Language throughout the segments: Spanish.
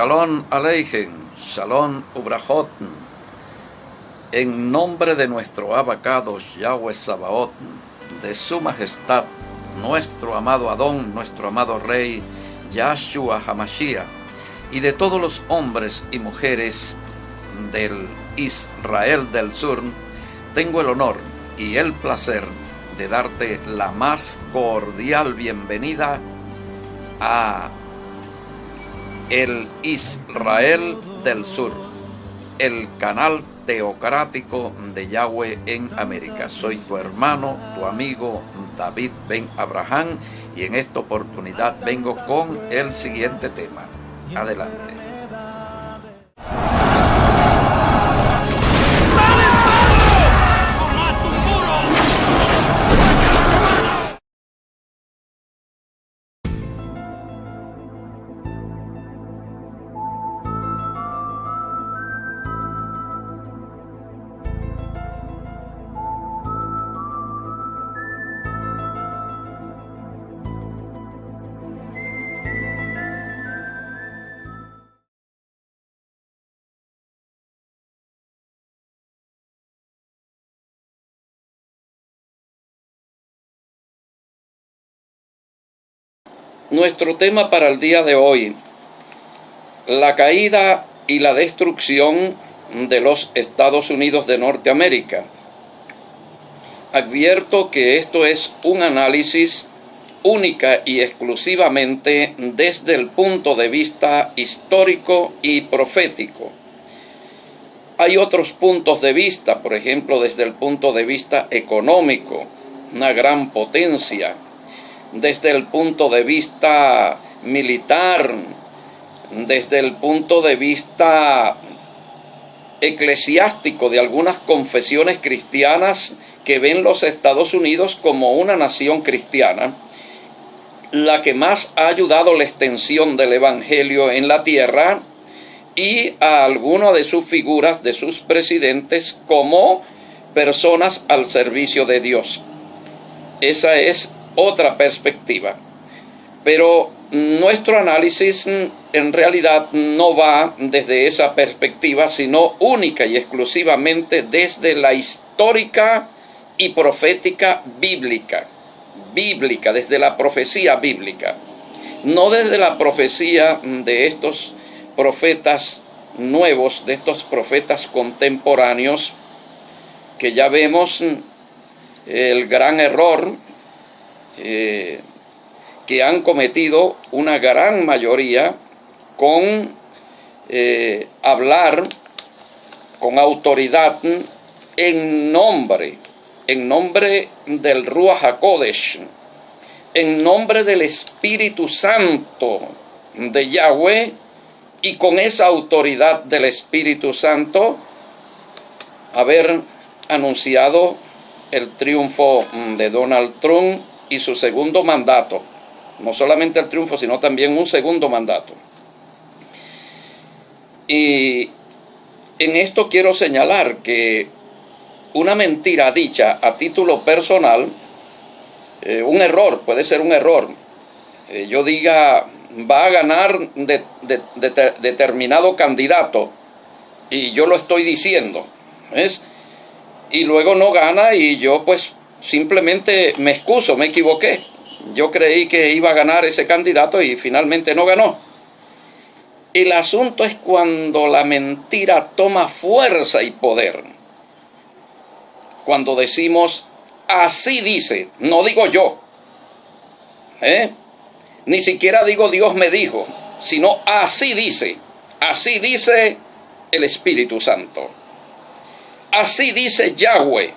Shalom Aleichem, Shalom Ubrajot, en nombre de nuestro Abacados Yahweh Sabaoth, de su majestad, nuestro amado Adón, nuestro amado Rey Yahshua Hamashiach, y de todos los hombres y mujeres del Israel del Sur, tengo el honor y el placer de darte la más cordial bienvenida a el Israel del Sur, el canal teocrático de Yahweh en América. Soy tu hermano, tu amigo David Ben Abraham, y en esta oportunidad vengo con el siguiente tema. Adelante. Nuestro tema para el día de hoy: la caída y la destrucción de los Estados Unidos de Norteamérica. Advierto que esto es un análisis única y exclusivamente desde el punto de vista histórico y profético. Hay otros puntos de vista, por ejemplo, desde el punto de vista económico, una gran potencia; desde el punto de vista militar, desde el punto de vista eclesiástico de algunas confesiones cristianas que ven los Estados Unidos como una nación cristiana, la que más ha ayudado la extensión del evangelio en la tierra, y a algunas de sus figuras, de sus presidentes, como personas al servicio de Dios. Esa es otra perspectiva, pero nuestro análisis en realidad no va desde esa perspectiva, sino única y exclusivamente desde la histórica y profética bíblica, desde la profecía bíblica, no desde la profecía de estos profetas nuevos, de estos profetas contemporáneos, que ya vemos el gran error que han cometido una gran mayoría con hablar con autoridad en nombre del Ruach HaKodesh, en nombre del Espíritu Santo de Yahweh, y con esa autoridad del Espíritu Santo haber anunciado el triunfo de Donald Trump y su segundo mandato. No solamente el triunfo, sino también un segundo mandato. Y en esto quiero señalar que una mentira dicha a título personal, un error, puede ser un error. Yo diga, va a ganar determinado candidato, y yo lo estoy diciendo, ¿ves? Y luego no gana, y yo pues simplemente me excuso, me equivoqué. Yo creí que iba a ganar ese candidato y finalmente no ganó. El asunto es cuando la mentira toma fuerza y poder. Cuando decimos, así dice, no digo yo, ni siquiera digo Dios me dijo, sino así dice el Espíritu Santo, así dice Yahweh.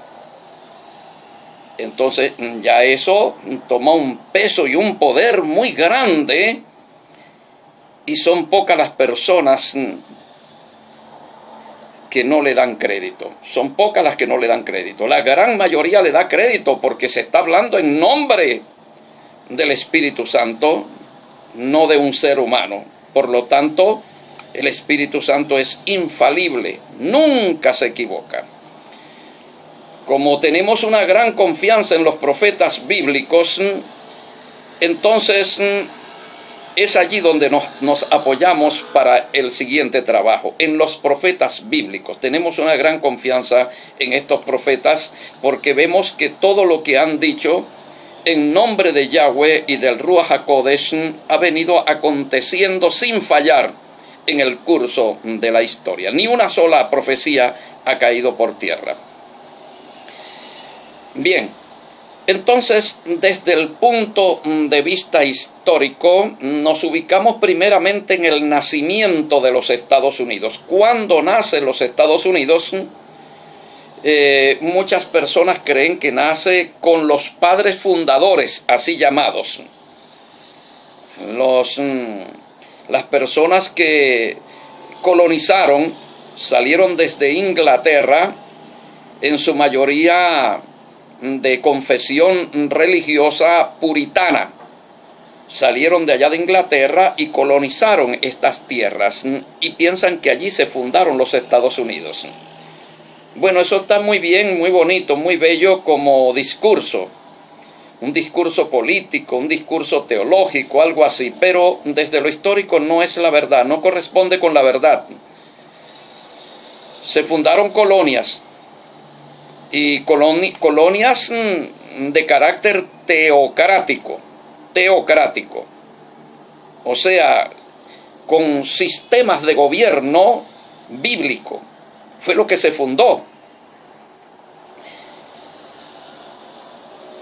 Entonces ya eso toma un peso y un poder muy grande, y son pocas las personas que no le dan crédito. Son pocas las que no le dan crédito. La gran mayoría le da crédito porque se está hablando en nombre del Espíritu Santo, no de un ser humano. Por lo tanto, el Espíritu Santo es infalible, nunca se equivoca. Como tenemos una gran confianza en los profetas bíblicos, entonces es allí donde nos apoyamos para el siguiente trabajo, en los profetas bíblicos. Tenemos una gran confianza en estos profetas porque vemos que todo lo que han dicho en nombre de Yahweh y del Ruach HaKodesh ha venido aconteciendo sin fallar en el curso de la historia. Ni una sola profecía ha caído por tierra. Bien, entonces desde el punto de vista histórico nos ubicamos primeramente en el nacimiento de los Estados Unidos. ¿Cuándo nacen los Estados Unidos? Muchas personas creen que nace con los padres fundadores, así llamados. Las personas que colonizaron salieron desde Inglaterra, en su mayoría de confesión religiosa puritana. Salieron de allá de Inglaterra y colonizaron estas tierras y piensan que allí se fundaron los Estados Unidos. Bueno, eso está muy bien, muy bonito, muy bello como discurso. Un discurso político, un discurso teológico, algo así, pero desde lo histórico no es la verdad, no corresponde con la verdad. Se fundaron colonias, y colonias de carácter teocrático, o sea, con sistemas de gobierno bíblico. Fue lo que se fundó.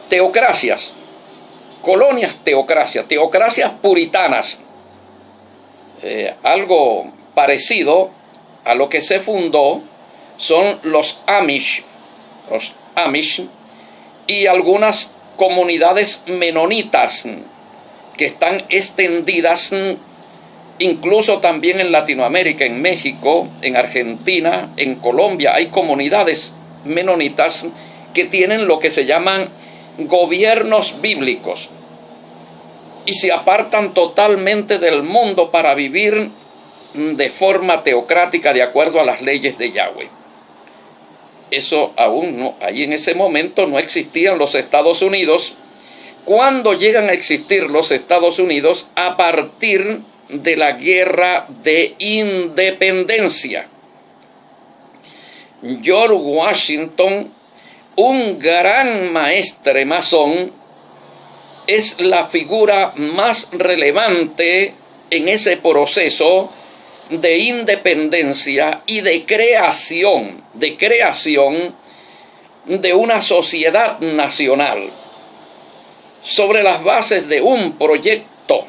Teocracias, colonias teocracias puritanas, algo parecido a lo que se fundó son los Amish y algunas comunidades menonitas que están extendidas incluso también en Latinoamérica, en México, en Argentina, en Colombia. Hay comunidades menonitas que tienen lo que se llaman gobiernos bíblicos y se apartan totalmente del mundo para vivir de forma teocrática de acuerdo a las leyes de Yahweh. Eso aún no, ahí en ese momento no existían los Estados Unidos. ¿Cuándo llegan a existir los Estados Unidos? A partir de la guerra de independencia. George Washington, un gran maestre masón, es la figura más relevante en ese proceso de independencia y de creación de una sociedad nacional sobre las bases de un proyecto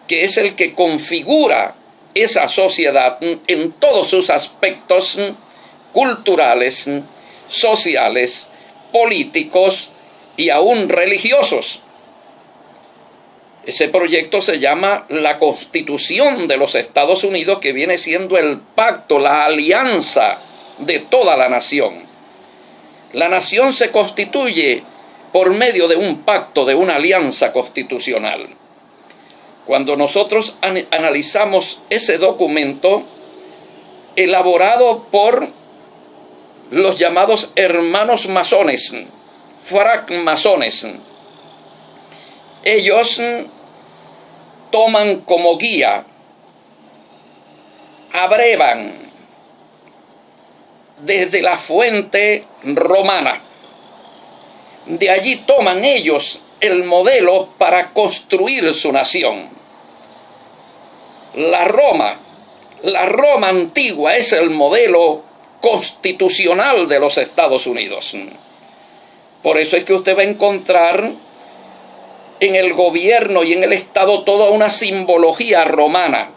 que es el que configura esa sociedad en todos sus aspectos culturales, sociales, políticos y aún religiosos. Ese proyecto se llama la Constitución de los Estados Unidos, que viene siendo el pacto, la alianza de toda la nación. La nación se constituye por medio de un pacto, de una alianza constitucional. Cuando nosotros analizamos ese documento elaborado por los llamados hermanos masones, francmasones, ellos toman como guía, abrevan desde la fuente romana. De allí toman ellos el modelo para construir su nación. La Roma antigua es el modelo constitucional de los Estados Unidos. Por eso es que usted va a encontrar en el gobierno y en el Estado toda una simbología romana.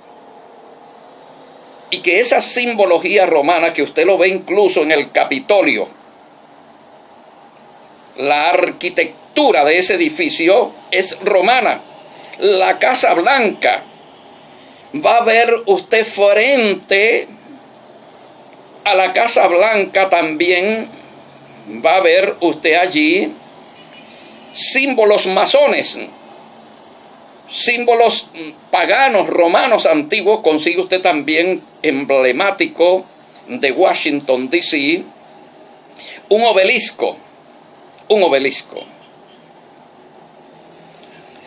Y que esa simbología romana, que usted lo ve incluso en el Capitolio, la arquitectura de ese edificio es romana. La Casa Blanca, va a ver usted frente a la Casa Blanca también, va a ver usted allí símbolos masones, símbolos paganos, romanos antiguos. Consigue usted también emblemático de Washington, D.C., un obelisco.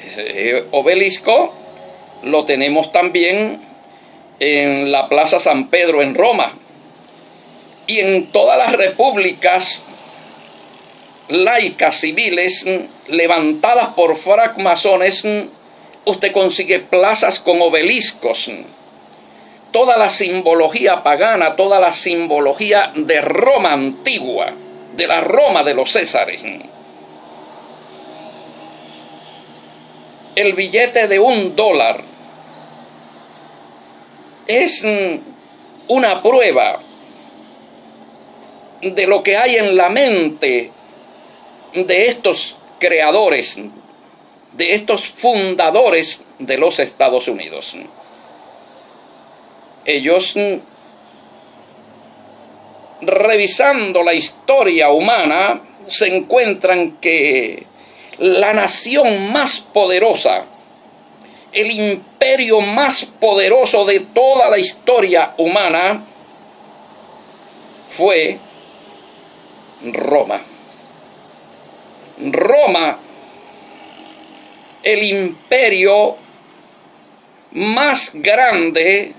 Ese obelisco lo tenemos también en la Plaza San Pedro en Roma. Y en todas las repúblicas laicas civiles levantadas por francmasones, usted consigue plazas con obeliscos. Toda la simbología pagana, toda la simbología de Roma antigua, de la Roma de los Césares. El billete de $1 es una prueba de lo que hay en la mente de estos creadores, de estos fundadores de los Estados Unidos. Ellos, revisando la historia humana, se encuentran que la nación más poderosa, el imperio más poderoso de toda la historia humana, fue Roma. Roma, el imperio más grande,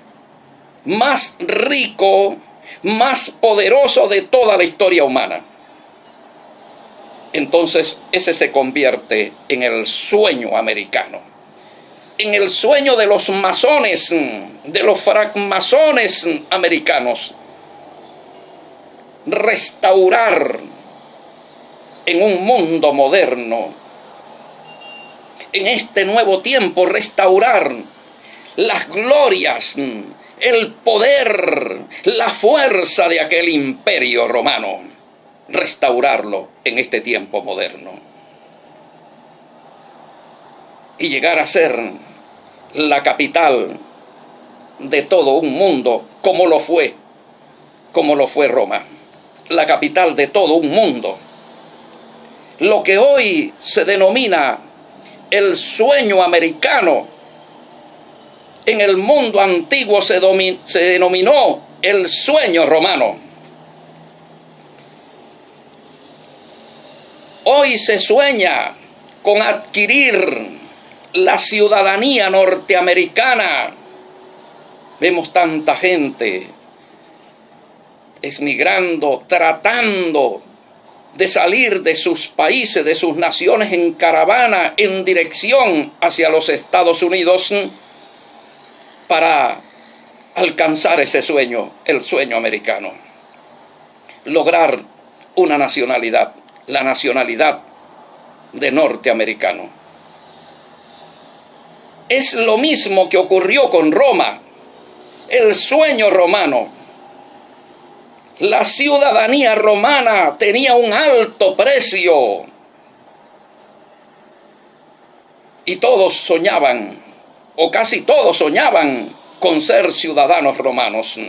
más rico, más poderoso de toda la historia humana. Entonces ese se convierte en el sueño americano, en el sueño de los masones, de los francmasones americanos. Restaurar en un mundo moderno, en este nuevo tiempo, restaurar las glorias, el poder, la fuerza de aquel imperio romano, restaurarlo en este tiempo moderno y llegar a ser la capital de todo un mundo, como lo fue Roma, la capital de todo un mundo. Lo que hoy se denomina el sueño americano, en el mundo antiguo se denominó el sueño romano. Hoy se sueña con adquirir la ciudadanía norteamericana. Vemos tanta gente emigrando, tratando de salir de sus países, de sus naciones en caravana, en dirección hacia los Estados Unidos, para alcanzar ese sueño, el sueño americano. Lograr una nacionalidad, la nacionalidad de norteamericano. Es lo mismo que ocurrió con Roma, el sueño romano. La ciudadanía romana tenía un alto precio y todos soñaban, o casi todos soñaban, con ser ciudadanos romanos.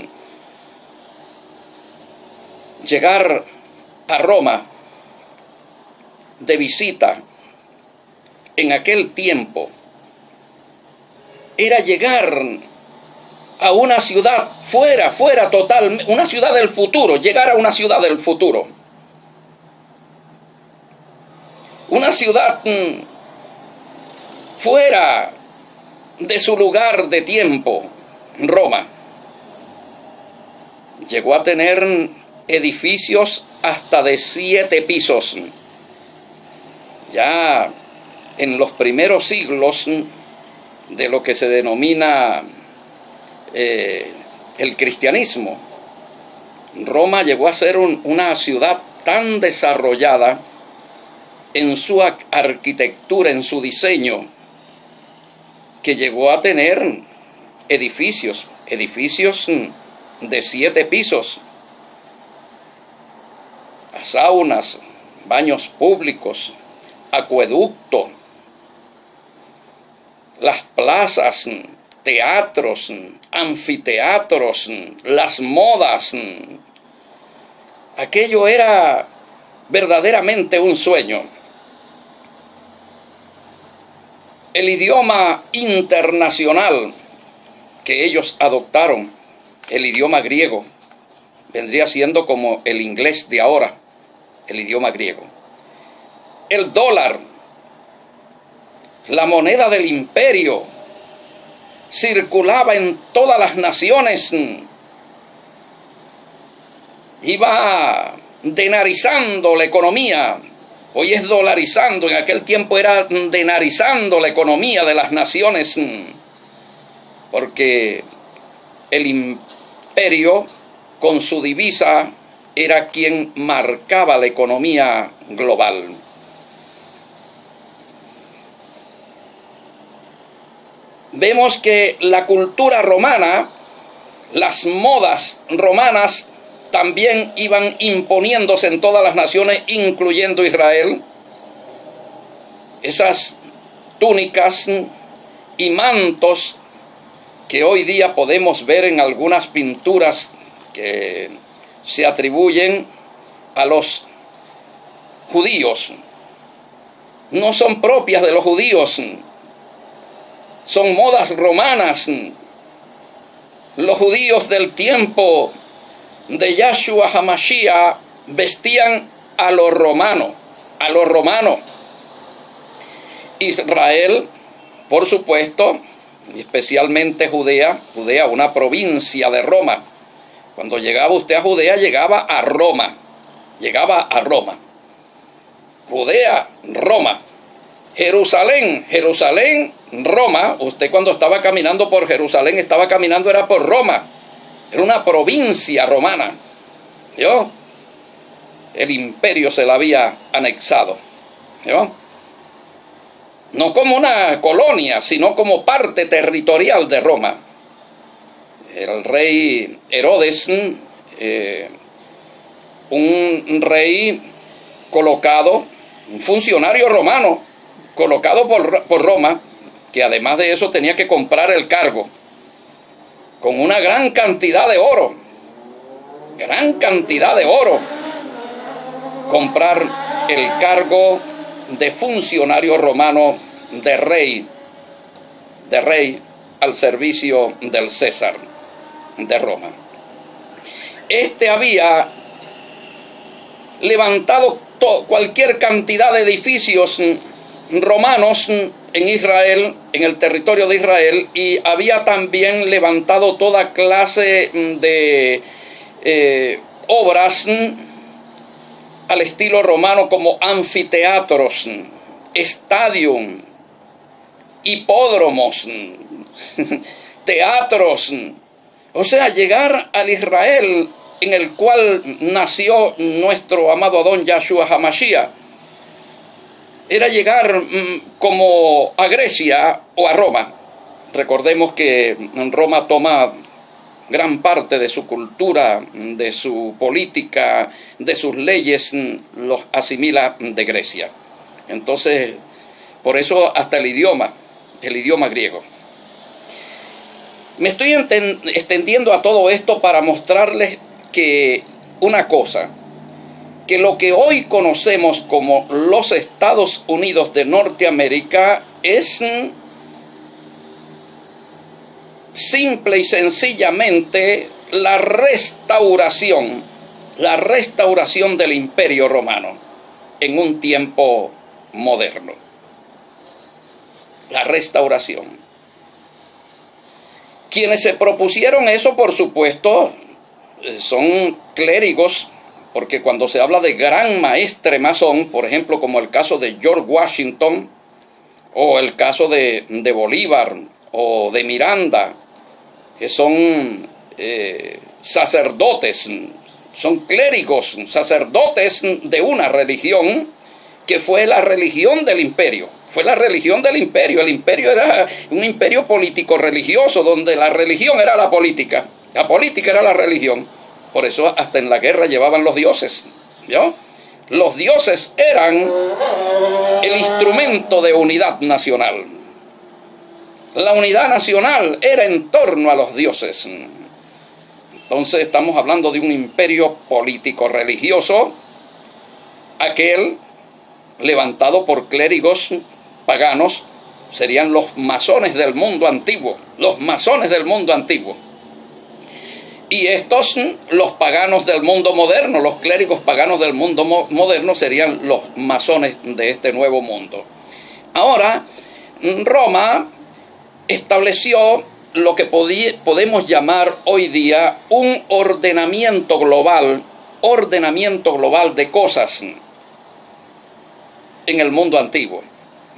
Llegar a Roma de visita en aquel tiempo era llegar a una ciudad fuera total, una ciudad del futuro, llegar a una ciudad del futuro. Una ciudad fuera de su lugar de tiempo, Roma. Llegó a tener edificios hasta de 7 pisos. Ya en los primeros siglos de lo que se denomina el cristianismo, Roma llegó a ser una ciudad tan desarrollada en su arquitectura, en su diseño, que llegó a tener edificios de 7 pisos, saunas, baños públicos, acueducto, las plazas, teatros, anfiteatros, las modas. Aquello era verdaderamente un sueño. El idioma internacional que ellos adoptaron, el idioma griego, vendría siendo como el inglés de ahora, el idioma griego. El dólar, la moneda del imperio, circulaba en todas las naciones, iba denarizando la economía. Hoy es dolarizando, en aquel tiempo era denarizando la economía de las naciones, porque el imperio con su divisa era quien marcaba la economía global. Vemos que la cultura romana, las modas romanas, también iban imponiéndose en todas las naciones, incluyendo Israel. Esas túnicas y mantos que hoy día podemos ver en algunas pinturas que se atribuyen a los judíos, no son propias de los judíos, son modas romanas. Los judíos del tiempo de Yahshua HaMashiach vestían a lo romano, Israel, por supuesto, especialmente Judea, una provincia de Roma. Cuando llegaba usted a Judea, llegaba a Roma. Judea, Roma. Jerusalén, Roma. Usted cuando estaba caminando por Jerusalén, estaba caminando era por Roma. Era una provincia romana. ¿Vio? El imperio se la había anexado. ¿Vio? No como una colonia, sino como parte territorial de Roma. El rey Herodes, un rey colocado, un funcionario romano, colocado por Roma, que además de eso tenía que comprar el cargo, con una gran cantidad de oro, comprar el cargo de funcionario romano, de rey al servicio del César de Roma. Este había levantado cualquier cantidad de edificios romanos en Israel, en el territorio de Israel, y había también levantado toda clase de obras al estilo romano, como anfiteatros, estadium, hipódromos, teatros. O sea, llegar al Israel en el cual nació nuestro amado Adón Yahshua HaMashiach era llegar como a Grecia o a Roma. Recordemos que Roma toma gran parte de su cultura, de su política, de sus leyes, los asimila de Grecia. Entonces, por eso hasta el idioma griego. Me estoy extendiendo a todo esto para mostrarles que una cosa, que lo que hoy conocemos como los Estados Unidos de Norteamérica es simple y sencillamente la restauración del Imperio Romano en un tiempo moderno. La restauración. Quienes se propusieron eso, por supuesto, son clérigos, porque cuando se habla de gran maestre masón, por ejemplo, como el caso de George Washington, o el caso de Bolívar, o de Miranda, que son sacerdotes, son clérigos, sacerdotes de una religión que fue la religión del imperio. Fue la religión del imperio. El imperio era un imperio político-religioso, donde la religión era la política era la religión. Por eso hasta en la guerra llevaban los dioses, ¿no? Los dioses eran el instrumento de unidad nacional. La unidad nacional era en torno a los dioses. Entonces estamos hablando de un imperio político-religioso, aquel levantado por clérigos paganos, serían los masones del mundo antiguo, Y estos, los paganos del mundo moderno, los clérigos paganos del mundo moderno, serían los masones de este nuevo mundo. Ahora, Roma estableció lo que podemos llamar hoy día un ordenamiento global de cosas en el mundo antiguo,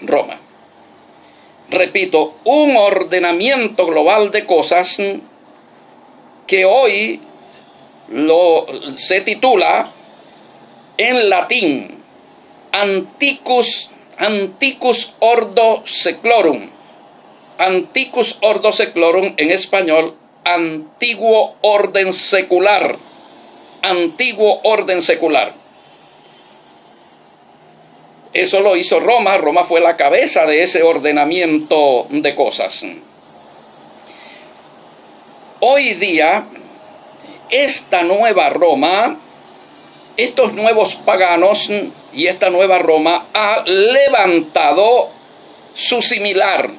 Roma. Repito, un ordenamiento global de cosas que hoy se titula en latín Antiquus Ordo Seclorum. Antiquus Ordo Seclorum, en español, antiguo orden secular. Antiguo orden secular. Eso lo hizo Roma. Roma fue la cabeza de ese ordenamiento de cosas. Hoy día, esta nueva Roma, estos nuevos paganos y esta nueva Roma ha levantado su similar,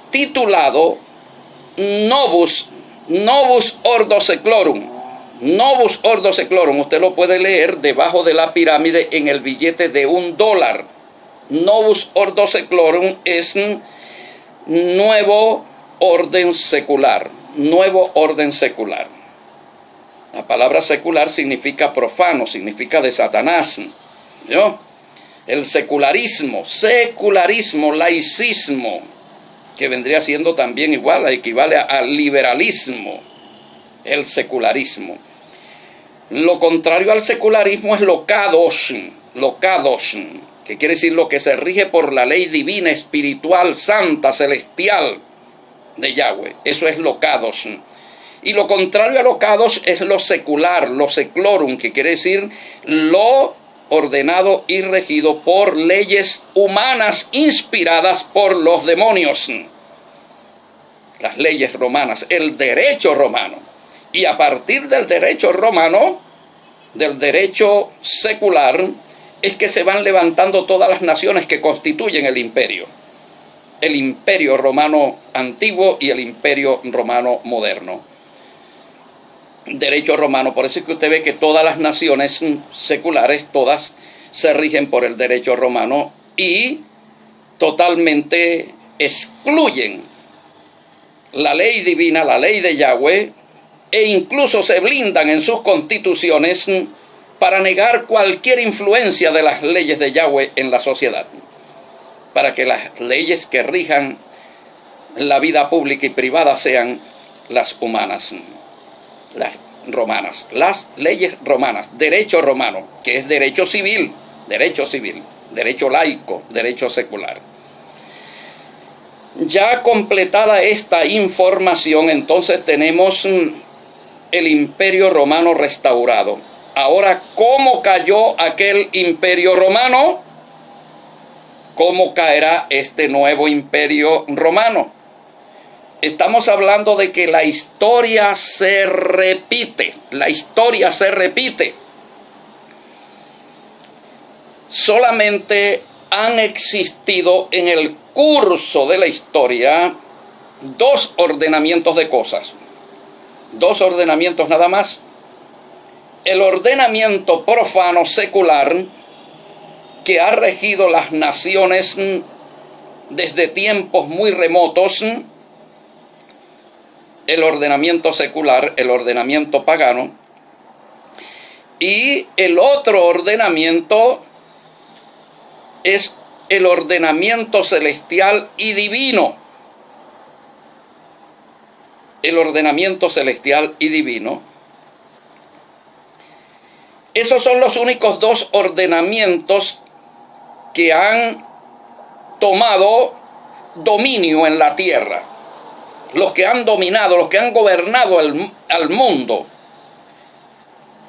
titulado Novus Ordo Seclorum. Novus Ordo Seclorum, usted lo puede leer debajo de la pirámide en el billete de $1. Novus Ordo Seclorum es nuevo orden secular, nuevo orden secular. La palabra secular significa profano, significa de Satanás, ¿no? El secularismo, laicismo, que vendría siendo también igual, equivale al liberalismo, el secularismo. Lo contrario al secularismo es lo kadosh, que quiere decir lo que se rige por la ley divina, espiritual, santa, celestial de Yahweh. Eso es lo kadosh. Y lo contrario a lo kadosh es lo secular, lo seclorum, que quiere decir lo ordenado y regido por leyes humanas inspiradas por los demonios. Las leyes romanas, el derecho romano. Y a partir del derecho romano, del derecho secular, es que se van levantando todas las naciones que constituyen el imperio romano antiguo y el imperio romano moderno. Derecho romano, por eso es que usted ve que todas las naciones seculares, todas se rigen por el derecho romano y totalmente excluyen la ley divina, la ley de Yahweh, e incluso se blindan en sus constituciones para negar cualquier influencia de las leyes de Yahweh en la sociedad, para que las leyes que rijan la vida pública y privada sean las humanas, las romanas, las leyes romanas, derecho romano, que es derecho civil, derecho laico, derecho secular. Ya completada esta información, entonces tenemos el imperio romano restaurado. Ahora, ¿cómo cayó aquel imperio romano? ¿Cómo caerá este nuevo imperio romano? Estamos hablando de que la historia se repite. Solamente han existido en el curso de la historia dos ordenamientos de cosas. Dos ordenamientos nada más. El ordenamiento profano secular que ha regido las naciones desde tiempos muy remotos, el ordenamiento secular, el ordenamiento pagano, y el otro ordenamiento es el ordenamiento celestial y divino. El ordenamiento celestial y divino. Esos son los únicos dos ordenamientos que han tomado dominio en la tierra. Los que han dominado, los que han gobernado al mundo,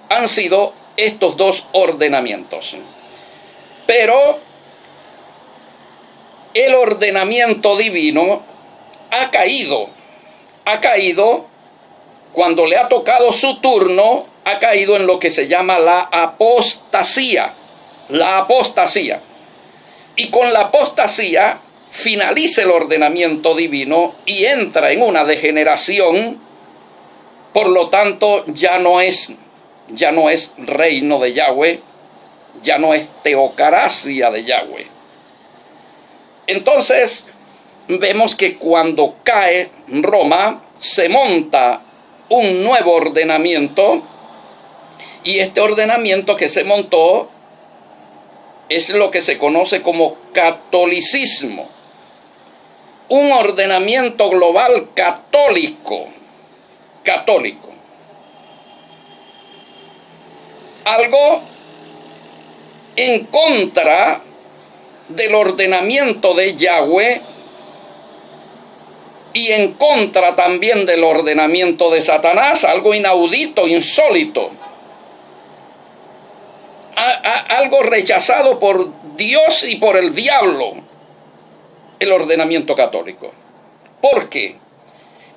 han sido estos dos ordenamientos. Pero el ordenamiento divino ha caído cuando le ha tocado su turno, ha caído en lo que se llama la apostasía. Y con la apostasía finaliza el ordenamiento divino y entra en una degeneración. Por lo tanto, ya no es reino de Yahweh, ya no es teocracia de Yahweh. Entonces, vemos que cuando cae Roma, se monta un nuevo ordenamiento, y este ordenamiento que se montó es lo que se conoce como catolicismo. Un ordenamiento global católico. Algo en contra del ordenamiento de Yahweh y en contra también del ordenamiento de Satanás, algo inaudito, insólito. Algo rechazado por Dios y por el diablo, el ordenamiento católico. ¿Por qué?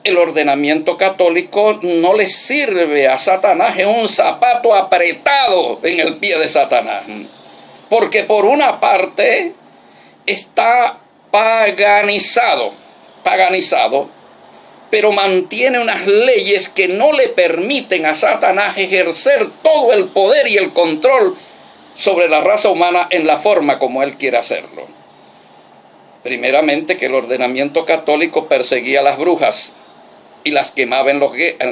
El ordenamiento católico no le sirve a Satanás, es un zapato apretado en el pie de Satanás. Porque por una parte está paganizado, pero mantiene unas leyes que no le permiten a Satanás ejercer todo el poder y el control sobre la raza humana en la forma como él quiere hacerlo. Primeramente, que el ordenamiento católico perseguía a las brujas y las quemaba en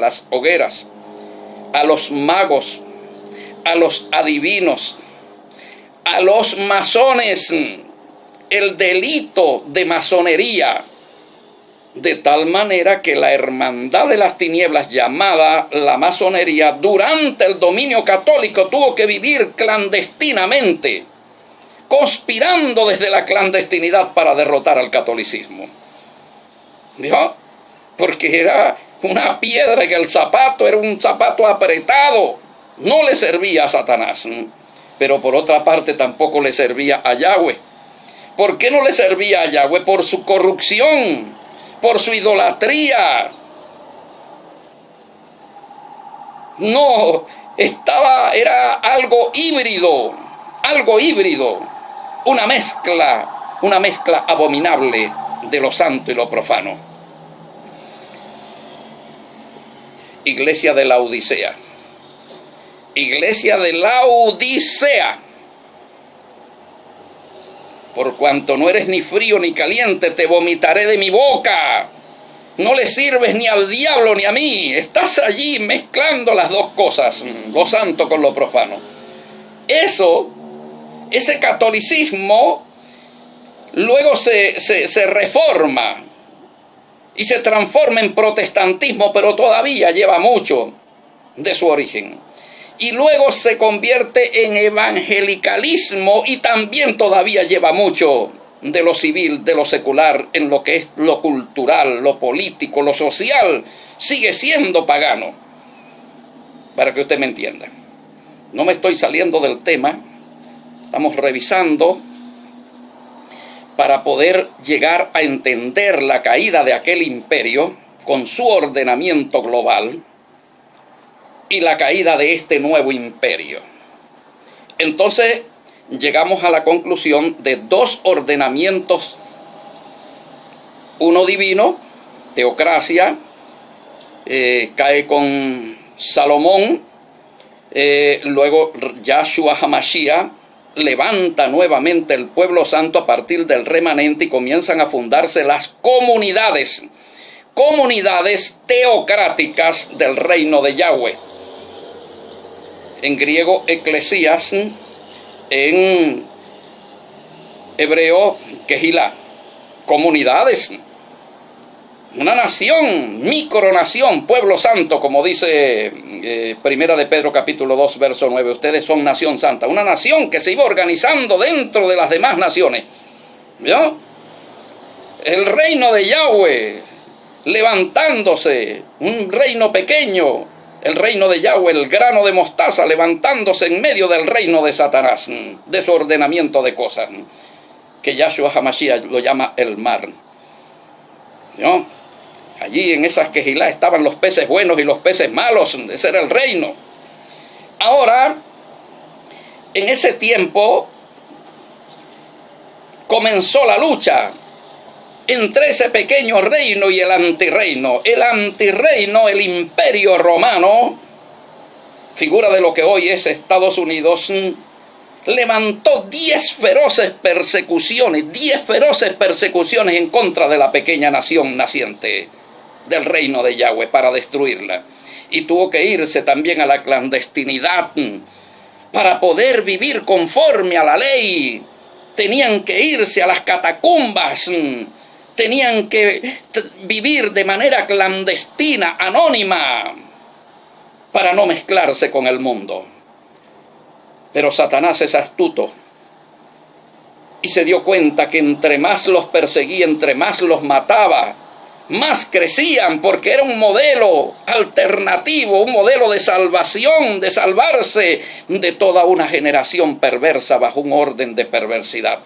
las hogueras, a los magos, a los adivinos, a los masones, el delito de masonería, de tal manera que la hermandad de las tinieblas llamada la masonería durante el dominio católico tuvo que vivir clandestinamente, conspirando desde la clandestinidad para derrotar al catolicismo. ¿Vio? Porque era una piedra en el zapato, era un zapato apretado, no le servía a Satanás, pero por otra parte tampoco le servía a Yahweh. ¿Por qué no le servía a Yahweh? Por su corrupción, por su idolatría. No, era algo híbrido, una mezcla abominable de lo santo y lo profano. Iglesia de la Odisea. Iglesia de la Odisea. Por cuanto no eres ni frío ni caliente, te vomitaré de mi boca. No le sirves ni al diablo ni a mí. Estás allí mezclando las dos cosas, lo santo con lo profano. Ese catolicismo, luego se reforma y se transforma en protestantismo, pero todavía lleva mucho de su origen. Y luego se convierte en evangelicalismo y también todavía lleva mucho de lo civil, de lo secular, en lo que es lo cultural, lo político, lo social. Sigue siendo pagano, para que usted me entienda. No me estoy saliendo del tema, estamos revisando para poder llegar a entender la caída de aquel imperio con su ordenamiento global y la caída de este nuevo imperio. Entonces llegamos a la conclusión de dos ordenamientos, uno divino, teocracia, cae con Salomón, luego Yahshua HaMashiach levanta nuevamente el pueblo santo a partir del remanente y comienzan a fundarse las comunidades teocráticas del reino de Yahweh. En griego, eclesías, en hebreo, kehilá, comunidades, una nación, micronación, pueblo santo, como dice Primera de Pedro capítulo 2, verso 9, ustedes son nación santa, una nación que se iba organizando dentro de las demás naciones. ¿Vio? El reino de Yahweh levantándose, un reino pequeño, el reino de Yahweh, el grano de mostaza, levantándose en medio del reino de Satanás, de su ordenamiento de cosas, que Yahshua HaMashiach lo llama el mar. ¿No? Allí en esas quejilá estaban los peces buenos y los peces malos, ese era el reino. Ahora, en ese tiempo, comenzó la lucha entre ese pequeño reino y el antirreino. El antirreino, el imperio romano, figura de lo que hoy es Estados Unidos, levantó 10 feroces persecuciones en contra de la pequeña nación naciente del reino de Yahweh para destruirla. Y tuvo que irse también a la clandestinidad para poder vivir conforme a la ley. Tenían que irse a las catacumbas, tenían que vivir de manera clandestina, anónima, para no mezclarse con el mundo. Pero Satanás es astuto y se dio cuenta que entre más los perseguía, entre más los mataba, más crecían, porque era un modelo alternativo, un modelo de salvación, de salvarse de toda una generación perversa bajo un orden de perversidad,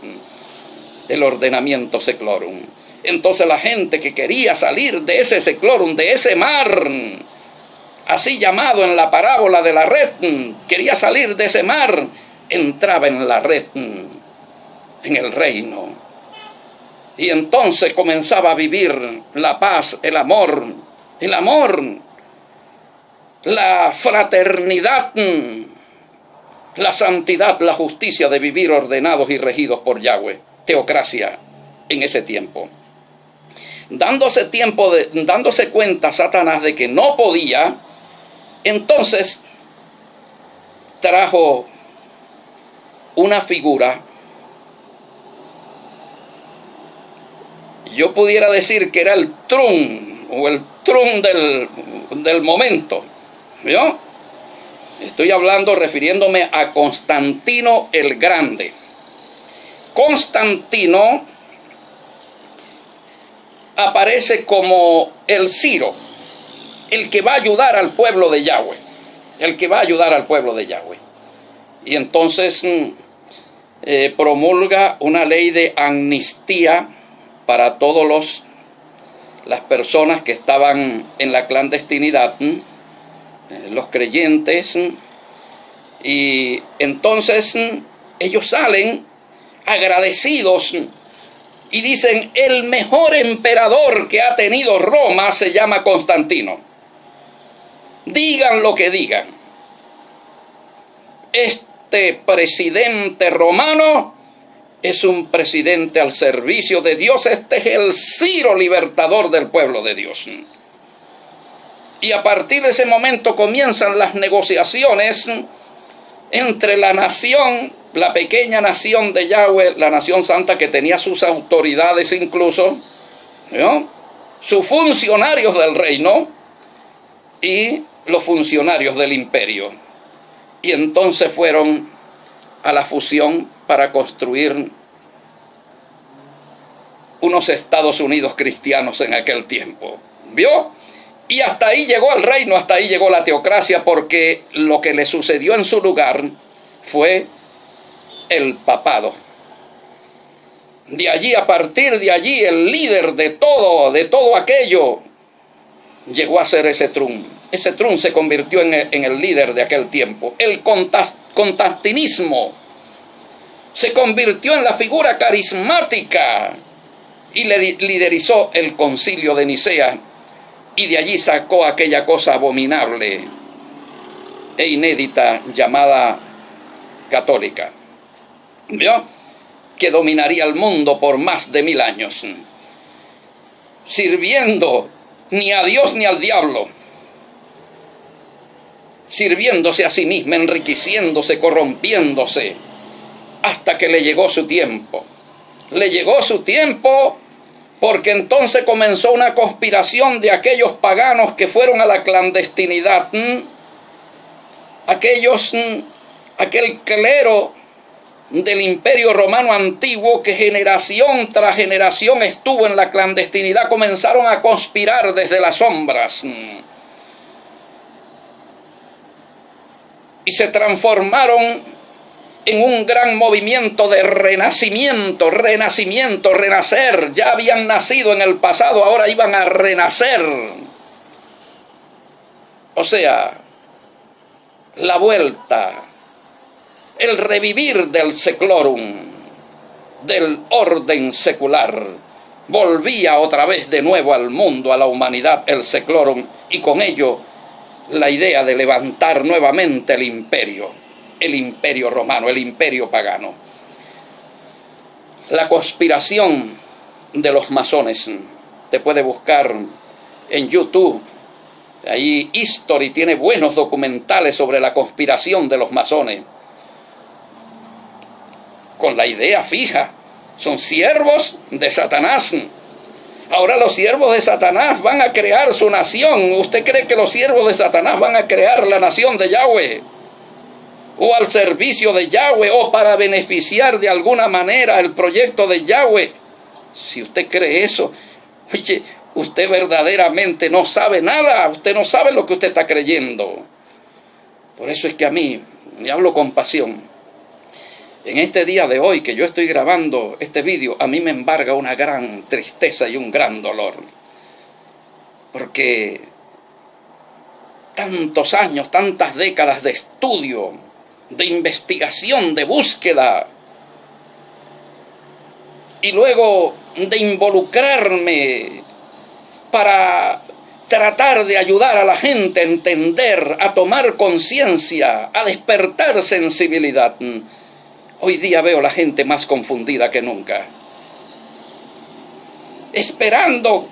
el ordenamiento seclorum. Entonces la gente que quería salir de ese seclorum, de ese mar, así llamado en la parábola de la red, quería salir de ese mar, entraba en la red, en el reino. Y entonces comenzaba a vivir la paz, el amor, la fraternidad, la santidad, la justicia de vivir ordenados y regidos por Yahweh. Teocracia en ese tiempo. Dándose cuenta Satanás de que no podía, entonces trajo una figura. Yo pudiera decir que era el Trump, o el Trump del momento, ¿vio? Estoy refiriéndome a Constantino el Grande. Constantino aparece como el Ciro, el que va a ayudar al pueblo de Yahweh, Y entonces promulga una ley de amnistía para todas las personas que estaban en la clandestinidad, los creyentes, y entonces ellos salen agradecidos y dicen: el mejor emperador que ha tenido Roma se llama Constantino. Digan lo que digan, este presidente romano es un presidente al servicio de Dios. Este es el Ciro libertador del pueblo de Dios. Y a partir de ese momento comienzan las negociaciones entre la nación, la pequeña nación de Yahweh, la nación santa, que tenía sus autoridades incluso, ¿no?, sus funcionarios del reino, y los funcionarios del imperio. Y entonces fueron a la fusión para construir unos Estados Unidos cristianos en aquel tiempo. ¿Vio? Y hasta ahí llegó el reino, hasta ahí llegó la teocracia, porque lo que le sucedió en su lugar fue el papado. De allí, a partir de allí, el líder de todo aquello, llegó a ser ese Trump. Ese Trump se convirtió en el líder de aquel tiempo. El constantinismo se convirtió en la figura carismática y liderizó el concilio de Nicea, y de allí sacó aquella cosa abominable e inédita llamada católica, ¿vio?, que dominaría el mundo por más de 1000 años, sirviendo ni a Dios ni al diablo, sirviéndose a sí misma, enriqueciéndose, corrompiéndose, hasta que le llegó su tiempo. Le llegó su tiempo, porque entonces comenzó una conspiración de aquellos paganos que fueron a la clandestinidad, aquel clero del Imperio Romano antiguo, que generación tras generación estuvo en la clandestinidad, comenzaron a conspirar desde las sombras y se transformaron en un gran movimiento de renacer. Ya habían nacido en el pasado, ahora iban a renacer. O sea, la vuelta, el revivir del seclorum, del orden secular. Volvía otra vez de nuevo al mundo, a la humanidad, el seclorum, y con ello la idea de levantar nuevamente el imperio. el imperio romano, el imperio pagano. La conspiración de los masones. Te puede buscar en YouTube. Ahí History tiene buenos documentales sobre la conspiración de los masones. Con la idea fija. Son siervos de Satanás. Ahora los siervos de Satanás van a crear su nación. ¿Usted cree que los siervos de Satanás van a crear la nación de Yahweh? ¿O al servicio de Yahweh? ¿O para beneficiar de alguna manera el proyecto de Yahweh? Si usted cree eso, oye, usted verdaderamente no sabe nada. Usted no sabe lo que usted está creyendo. Por eso es que a mí, me hablo con pasión. En este día de hoy que yo estoy grabando este vídeo, a mí me embarga una gran tristeza y un gran dolor. Porque tantos años, tantas décadas de estudio, de investigación, de búsqueda, y luego de involucrarme para tratar de ayudar a la gente a entender, a tomar conciencia, a despertar sensibilidad. Hoy día veo la gente más confundida que nunca, esperando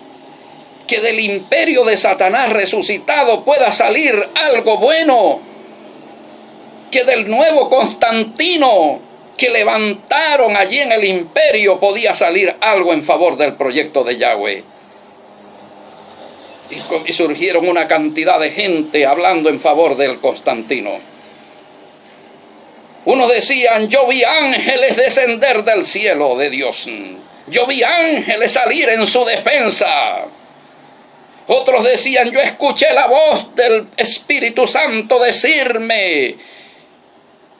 que del imperio de Satanás resucitado pueda salir algo bueno, que del nuevo Constantino que levantaron allí en el imperio podía salir algo en favor del proyecto de Yahweh. Y surgieron una cantidad de gente hablando en favor del Constantino. Unos decían, yo vi ángeles descender del cielo de Dios. Yo vi ángeles salir en su defensa. Otros decían, yo escuché la voz del Espíritu Santo decirme,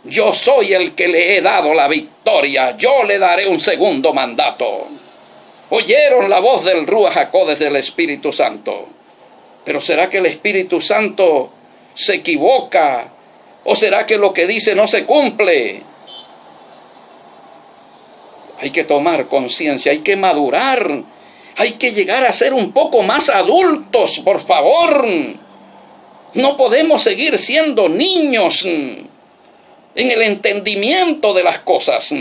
yo soy el que le he dado la victoria, yo le daré un segundo mandato. Oyeron la voz del Ruach HaKodesh del Espíritu Santo. Pero ¿será que el Espíritu Santo se equivoca? ¿O será que lo que dice no se cumple? Hay que tomar conciencia, hay que madurar, hay que llegar a ser un poco más adultos, por favor. No podemos seguir siendo niños en el entendimiento de las cosas.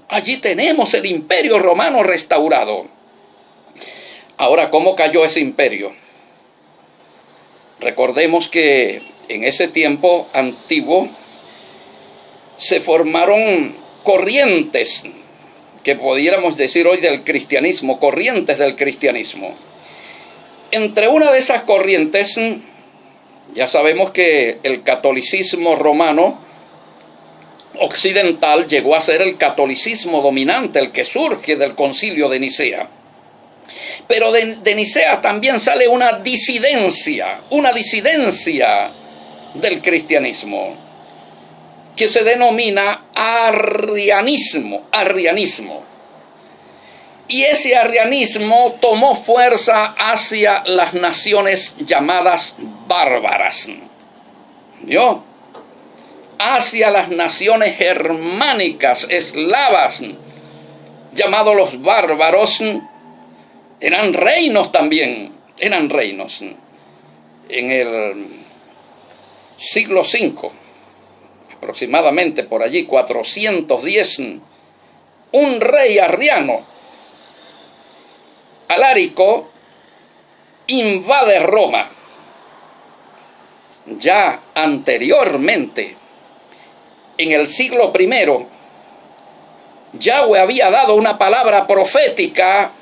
Allí tenemos el imperio romano restaurado. Ahora, ¿cómo cayó ese imperio? Recordemos que en ese tiempo antiguo se formaron corrientes, que pudiéramos decir hoy del cristianismo, corrientes del cristianismo. Entre una de esas corrientes, ya sabemos que el catolicismo romano occidental llegó a ser el catolicismo dominante, el que surge del concilio de Nicea. Pero de Nicea también sale una disidencia del cristianismo, que se denomina arrianismo. Y ese arrianismo tomó fuerza hacia las naciones llamadas bárbaras. ¿Vio? Hacia las naciones germánicas, eslavas, llamados los bárbaros. Eran reinos también, eran reinos. En el siglo V, aproximadamente por allí, 410, un rey arriano, Alarico, invade Roma. Ya anteriormente, en el siglo I, Yahweh había dado una palabra profética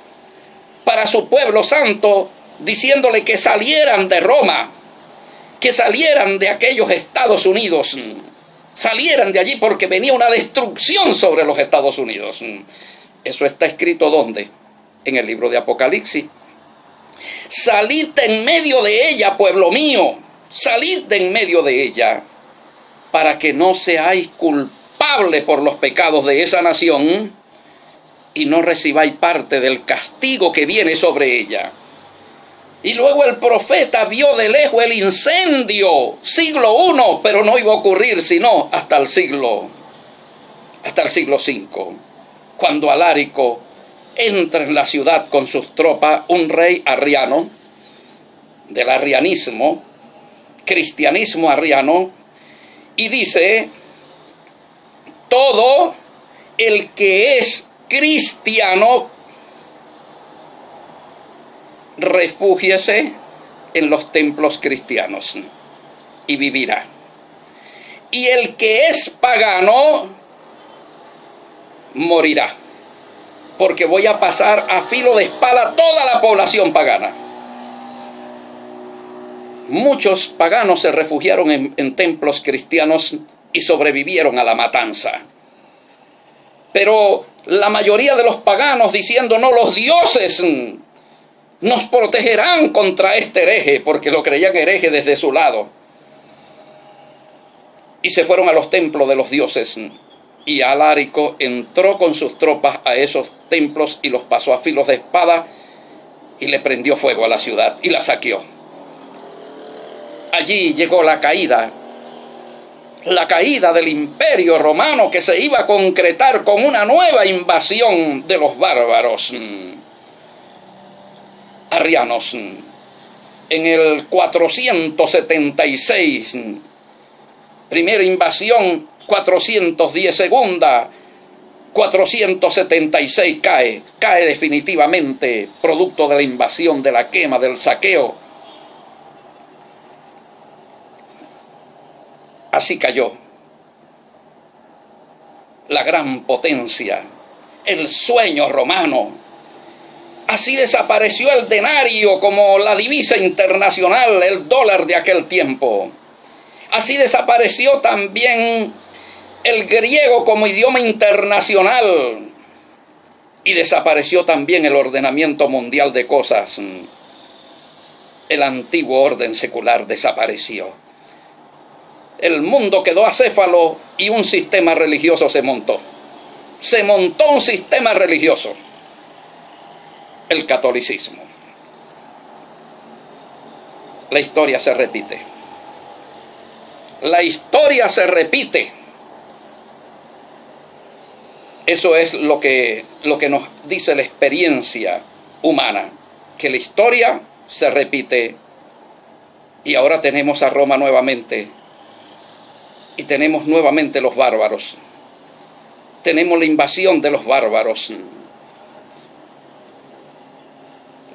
para su pueblo santo, diciéndole que salieran de Roma, que salieran de aquellos Estados Unidos, salieran de allí porque venía una destrucción sobre los Estados Unidos. Eso está escrito ¿dónde? En el libro de Apocalipsis. Salid de en medio de ella, pueblo mío, salid de en medio de ella, para que no seáis culpables por los pecados de esa nación y no recibáis parte del castigo que viene sobre ella. Y luego el profeta vio de lejos el incendio, siglo I, pero no iba a ocurrir sino hasta el siglo V, cuando Alarico entra en la ciudad con sus tropas, un rey arriano, del arrianismo, cristianismo arriano, y dice todo el que es cristiano, refúgiese en los templos cristianos y vivirá. Y el que es pagano morirá, porque voy a pasar a filo de espada toda la población pagana. Muchos paganos se refugiaron en templos cristianos y sobrevivieron a la matanza. Pero la mayoría de los paganos diciendo, no, los dioses nos protegerán contra este hereje, porque lo creían hereje desde su lado. Y se fueron a los templos de los dioses. Y Alárico entró con sus tropas a esos templos y los pasó a filos de espada y le prendió fuego a la ciudad y la saqueó. Allí llegó la caída del Imperio Romano, que se iba a concretar con una nueva invasión de los bárbaros arrianos. En el 476, primera invasión, 410 segunda, 476 cae definitivamente, producto de la invasión, de la quema, del saqueo. Así cayó la gran potencia, el sueño romano. Así desapareció el denario como la divisa internacional, el dólar de aquel tiempo. Así desapareció también el griego como idioma internacional. Y desapareció también el ordenamiento mundial de cosas. El antiguo orden secular desapareció. El mundo quedó acéfalo y un sistema religioso se montó. Se montó un sistema religioso. El catolicismo. La historia se repite. La historia se repite. Eso es lo que nos dice la experiencia humana, que la historia se repite. Y ahora tenemos a Roma nuevamente. Y tenemos nuevamente los bárbaros. Tenemos la invasión de los bárbaros.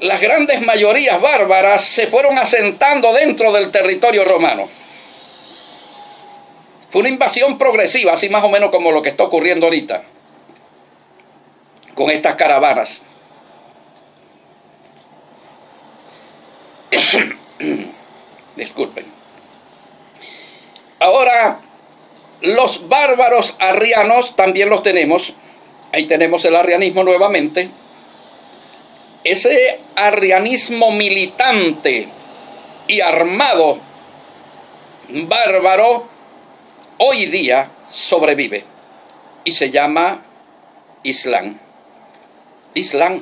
Las grandes mayorías bárbaras se fueron asentando dentro del territorio romano. Fue una invasión progresiva, así más o menos como lo que está ocurriendo ahorita, con estas caravanas. Disculpen. Ahora, los bárbaros arrianos también los tenemos. Ahí tenemos el arrianismo nuevamente. Ese arrianismo militante y armado bárbaro hoy día sobrevive y se llama Islam. Islam.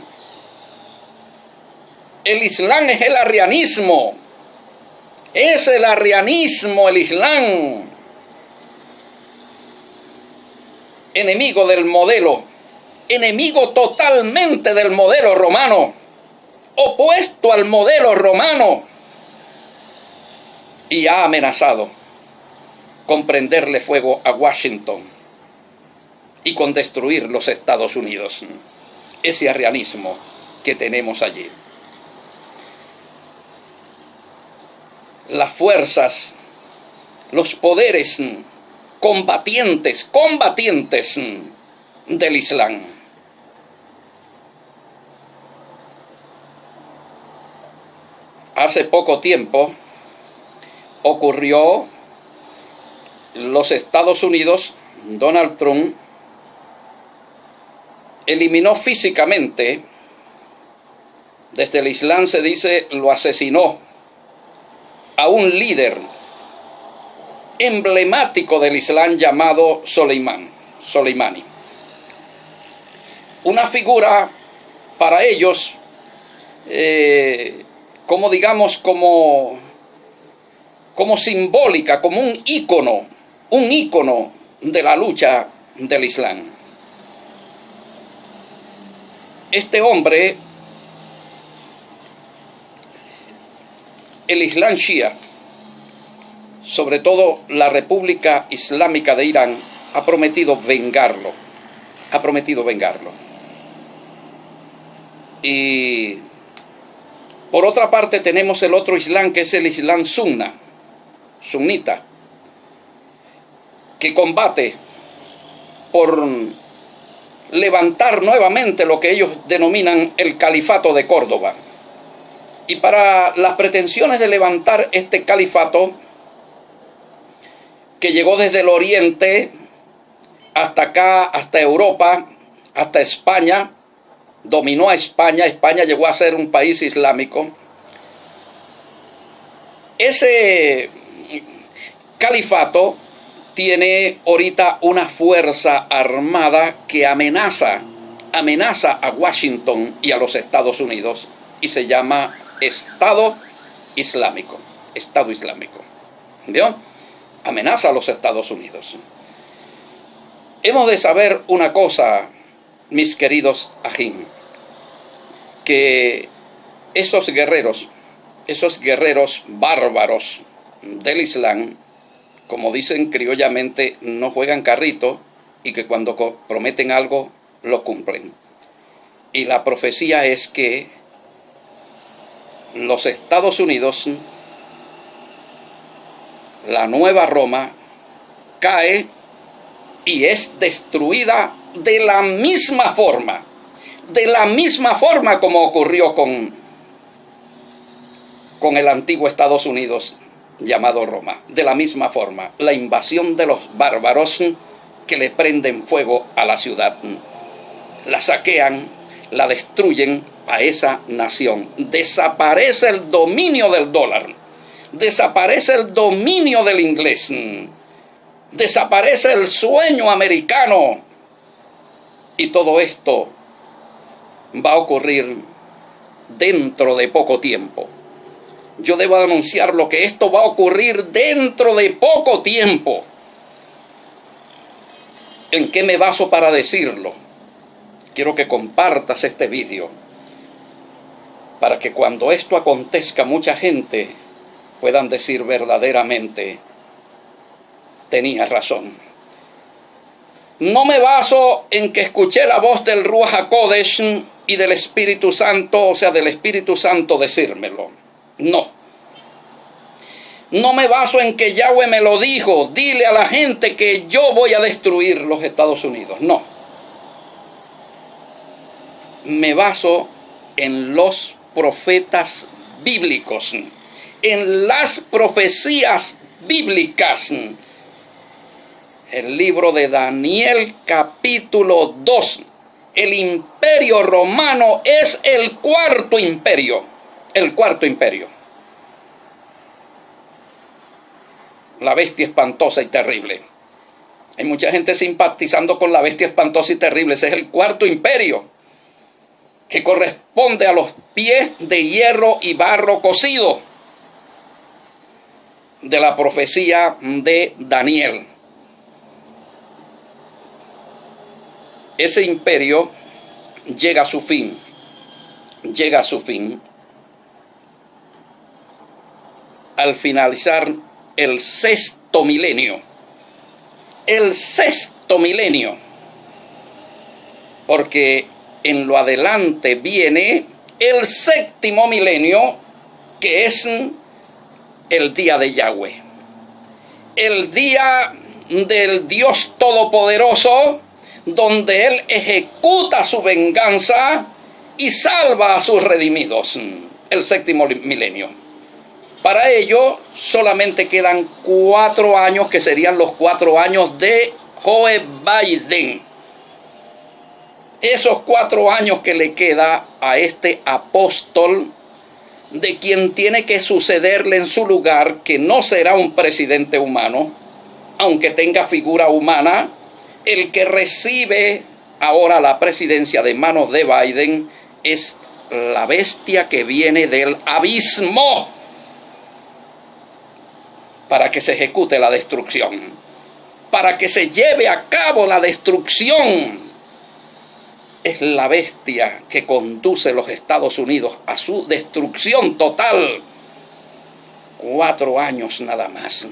El Islam es el arrianismo. Es el arrianismo, el Islam. Enemigo del modelo, enemigo totalmente del modelo romano, opuesto al modelo romano, y ha amenazado con prenderle fuego a Washington y con destruir los Estados Unidos. Ese arrianismo que tenemos allí. Las fuerzas, los poderes combatientes del Islam. Hace poco tiempo ocurrió los Estados Unidos, Donald Trump eliminó físicamente, desde el Islam se dice, lo asesinó a un líder emblemático del Islam llamado Soleimani. Una figura para ellos, como digamos, como simbólica, como un ícono de la lucha del Islam. Este hombre, el Islam Shia, sobre todo la República Islámica de Irán, ha prometido vengarlo. Ha prometido vengarlo. Y por otra parte tenemos el otro Islam, que es el Islam sunita, que combate por levantar nuevamente lo que ellos denominan el califato de Córdoba. Y para las pretensiones de levantar este califato, que llegó desde el oriente hasta acá, hasta Europa, hasta España, dominó a España, España llegó a ser un país islámico. Ese califato tiene ahorita una fuerza armada que amenaza a Washington y a los Estados Unidos, y se llama Estado Islámico. Estado Islámico. ¿Vio? Amenaza a los Estados Unidos. Hemos de saber una cosa, mis queridos ajín, que esos guerreros bárbaros del Islam, como dicen criollamente, no juegan carrito, y que cuando prometen algo, lo cumplen. Y la profecía es que los Estados Unidos, la nueva Roma, cae y es destruida de la misma forma como ocurrió con el antiguo Estados Unidos llamado Roma. De la misma forma, la invasión de los bárbaros que le prenden fuego a la ciudad, la saquean, la destruyen a esa nación. Desaparece el dominio del dólar, desaparece el dominio del inglés, desaparece el sueño americano, y todo esto va a ocurrir dentro de poco tiempo. Yo debo anunciarlo, que esto va a ocurrir dentro de poco tiempo. ¿En qué me baso para decirlo? Quiero que compartas este vídeo para que cuando esto acontezca, mucha gente puedan decir verdaderamente: tenía razón. No me baso en que escuché la voz del Ruach HaKodesh y del Espíritu Santo, o sea, del Espíritu Santo decírmelo. No. No me baso en que Yahweh me lo dijo: dile a la gente que yo voy a destruir los Estados Unidos. No. Me baso en los profetas bíblicos, en las profecías bíblicas. El libro de Daniel, capítulo 2. El imperio romano es el cuarto imperio. El cuarto imperio. La bestia espantosa y terrible. Hay mucha gente simpatizando con la bestia espantosa y terrible. Ese es el cuarto imperio, que corresponde a los pies de hierro y barro cocido de la profecía de Daniel. Ese imperio llega a su fin. Llega a su fin al finalizar el sexto milenio. El sexto milenio. Porque en lo adelante viene el séptimo milenio, que es el día de Yahweh. El día del Dios Todopoderoso, donde Él ejecuta su venganza y salva a sus redimidos. El séptimo milenio. Para ello solamente quedan 4 años, que serían los 4 años de Joe Biden. Esos 4 años que le queda a este apóstol, de quien tiene que sucederle en su lugar, que no será un presidente humano, aunque tenga figura humana. El que recibe ahora la presidencia de manos de Biden es la bestia que viene del abismo, para que se ejecute la destrucción, para que se lleve a cabo la destrucción. Es la bestia que conduce a los Estados Unidos a su destrucción total. 4 años nada más.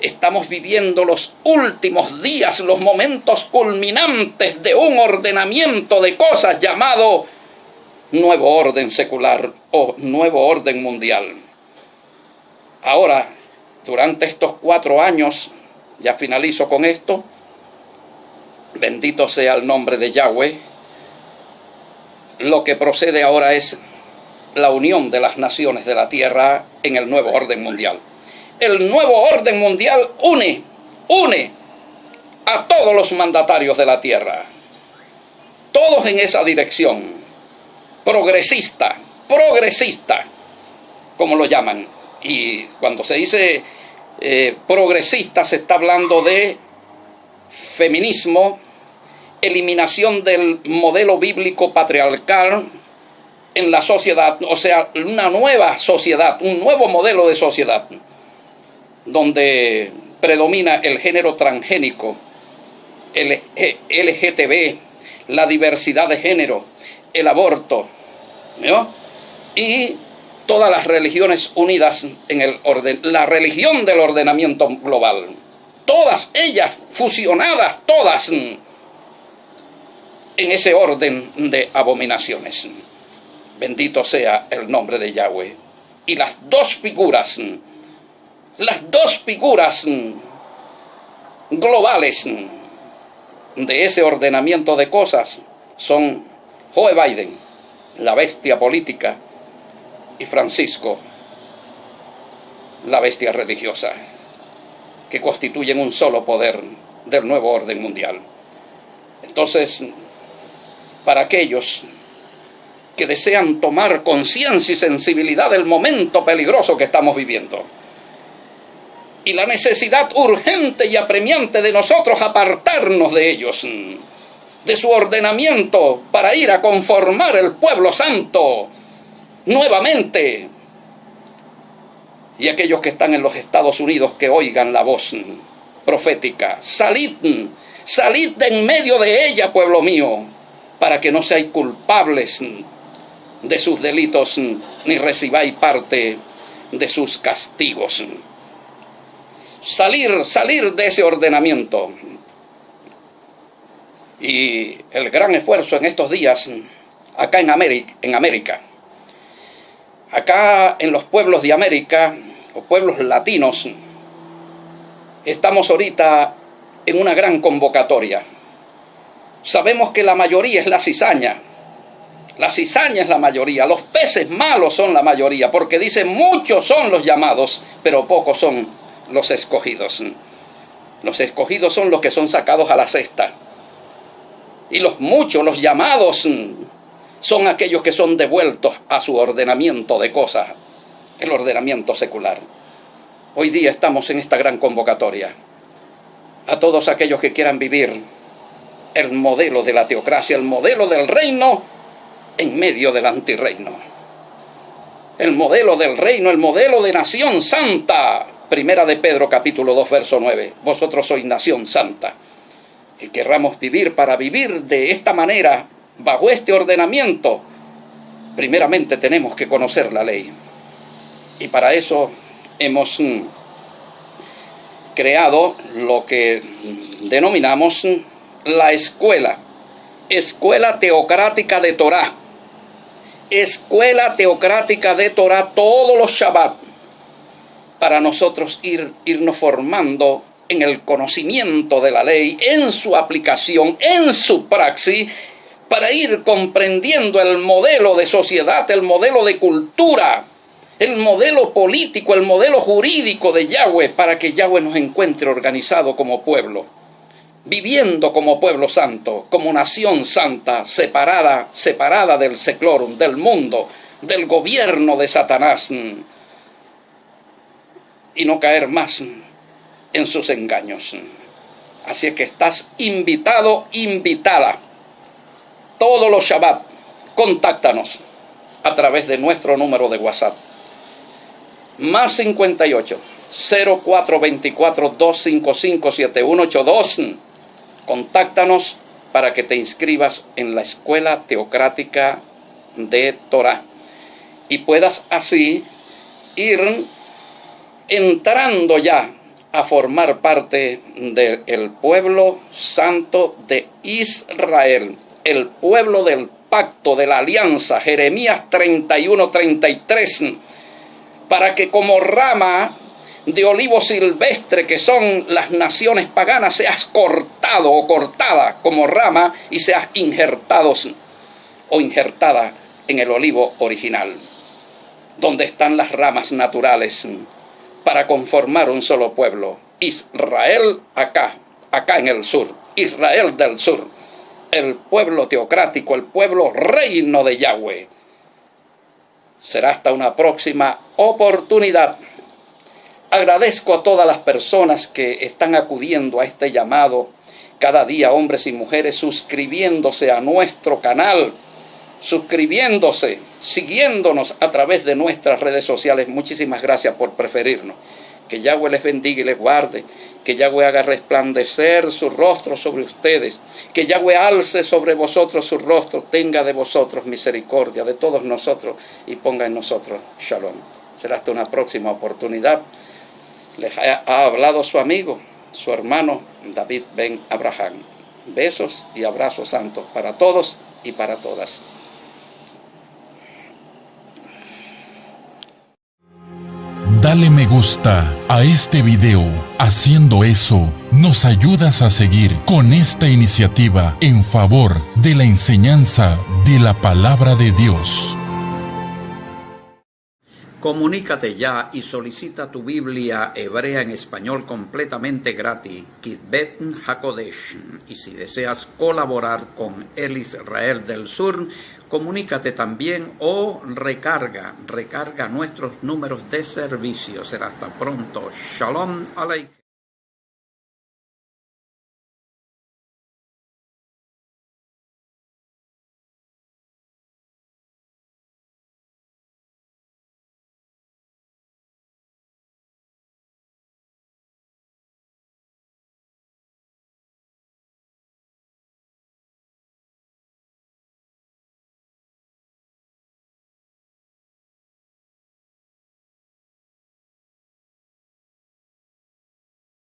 Estamos viviendo los últimos días, los momentos culminantes de un ordenamiento de cosas llamado nuevo orden secular o nuevo orden mundial. Ahora, durante estos 4 años, ya finalizo con esto, bendito sea el nombre de Yahweh, lo que procede ahora es la unión de las naciones de la tierra en el nuevo orden mundial. El nuevo orden mundial une a todos los mandatarios de la tierra, todos en esa dirección, progresista, como lo llaman. Y cuando se dice progresista, se está hablando de feminismo, eliminación del modelo bíblico patriarcal en la sociedad, o sea, una nueva sociedad, un nuevo modelo de sociedad, donde predomina el género transgénico, el LGTB, la diversidad de género, el aborto, ¿no? Y todas las religiones unidas en la religión del ordenamiento global. Todas ellas fusionadas, todas en ese orden de abominaciones. Bendito sea el nombre de Yahweh. Y las dos figuras globales de ese ordenamiento de cosas son Joe Biden, la bestia política, y Francisco, la bestia religiosa, que constituyen un solo poder del nuevo orden mundial. Entonces, para aquellos que desean tomar conciencia y sensibilidad del momento peligroso que estamos viviendo, y la necesidad urgente y apremiante de nosotros apartarnos de ellos, de su ordenamiento, para ir a conformar el pueblo santo nuevamente. Y aquellos que están en los Estados Unidos, que oigan la voz profética: salid de en medio de ella, pueblo mío, para que no seáis culpables de sus delitos, ni recibáis parte de sus castigos. Salir de ese ordenamiento. Y el gran esfuerzo en estos días, acá en América, acá en los pueblos de América, o pueblos latinos, estamos ahorita en una gran convocatoria. Sabemos que la mayoría es la cizaña. La cizaña es la mayoría. Los peces malos son la mayoría, porque dicen muchos son los llamados, pero pocos son los escogidos. Los escogidos son los que son sacados a la cesta. Y los muchos, los llamados, son aquellos que son devueltos a su ordenamiento de cosas, el ordenamiento secular. Hoy día estamos en esta gran convocatoria a todos aquellos que quieran vivir el modelo de la teocracia, el modelo del reino en medio del antirreino. El modelo del reino, el modelo de nación santa. Primera de Pedro, capítulo 2, verso 9. Vosotros sois nación santa. Que querramos vivir para vivir de esta manera, bajo este ordenamiento, primeramente tenemos que conocer la ley. Y para eso hemos creado lo que denominamos la escuela teocrática de Torah. Escuela teocrática de Torah todos los Shabbat, para nosotros irnos formando en el conocimiento de la ley, en su aplicación, en su praxis, para ir comprendiendo el modelo de sociedad, el modelo de cultura, el modelo político, el modelo jurídico de Yahweh, para que Yahweh nos encuentre organizado como pueblo, viviendo como pueblo santo, como nación santa, separada del seclorum, del mundo, del gobierno de Satanás, y no caer más en sus engaños. Así es que estás invitado, invitada. Todos los Shabbat, contáctanos a través de nuestro número de WhatsApp. Más 58 0424 255 7182. Contáctanos para que te inscribas en la escuela teocrática de Torah y puedas así ir entrando ya a formar parte del pueblo santo de Israel, el pueblo del pacto, de la alianza, Jeremías 31:33, para que como rama de olivo silvestre que son las naciones paganas, seas cortado o cortada como rama y seas injertado o injertada en el olivo original, donde están las ramas naturales para conformar un solo pueblo. Israel acá en el sur, Israel del sur, el pueblo teocrático, el pueblo reino de Yahweh. Será hasta una próxima oportunidad. Agradezco a todas las personas que están acudiendo a este llamado cada día, hombres y mujeres, suscribiéndose a nuestro canal, suscribiéndose, siguiéndonos a través de nuestras redes sociales. Muchísimas gracias por preferirnos. Que Yahweh les bendiga y les guarde. Que Yahweh haga resplandecer su rostro sobre ustedes. Que Yahweh alce sobre vosotros su rostro, tenga de vosotros misericordia, de todos nosotros, y ponga en nosotros shalom. Será hasta una próxima oportunidad. Les ha hablado su amigo, su hermano David Ben Abraham. Besos y abrazos santos para todos y para todas. Dale me gusta a este video. Haciendo eso, nos ayudas a seguir con esta iniciativa en favor de la enseñanza de la palabra de Dios. Comunícate ya y solicita tu Biblia hebrea en español completamente gratis, Kitbet HaKodesh. Y si deseas colaborar con el Israel del Sur, comunícate también o recarga nuestros números de servicio. Será hasta pronto. Shalom Aleichem.